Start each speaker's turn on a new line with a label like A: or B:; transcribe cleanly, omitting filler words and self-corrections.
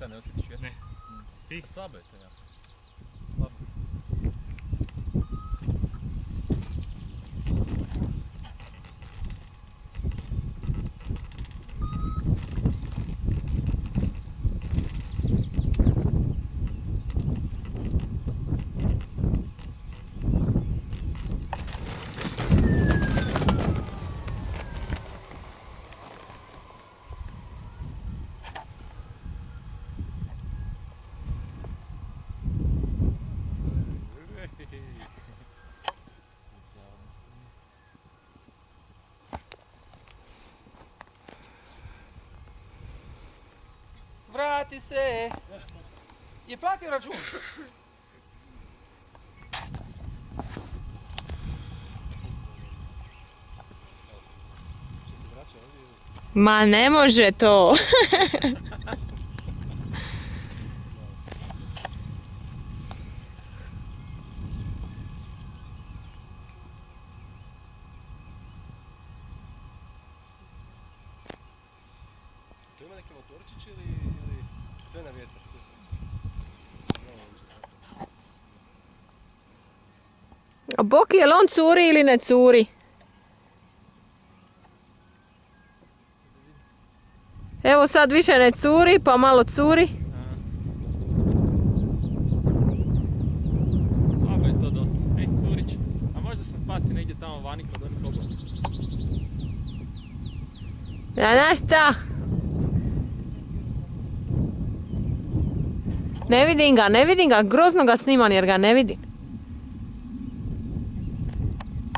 A: vjetra, ne osjetiš vjetra?
B: Ne. Ti?
A: Slabo je to jako. Slabo.
C: Vrati se! Je platio račun?
D: Ma ne može to.
A: To ima neki motorčić ili sve na vjetar?
D: A Boki, jel on curi ili ne curi? Evo sad više ne curi, pa malo curi.
A: Slabo je to dosta. Ej, curić. A možda se spasi negdje tamo vani kod onih oblaka.
D: Ja, znaš šta? Ne vidim ga, grozno ga snimam jer ga ne vidim.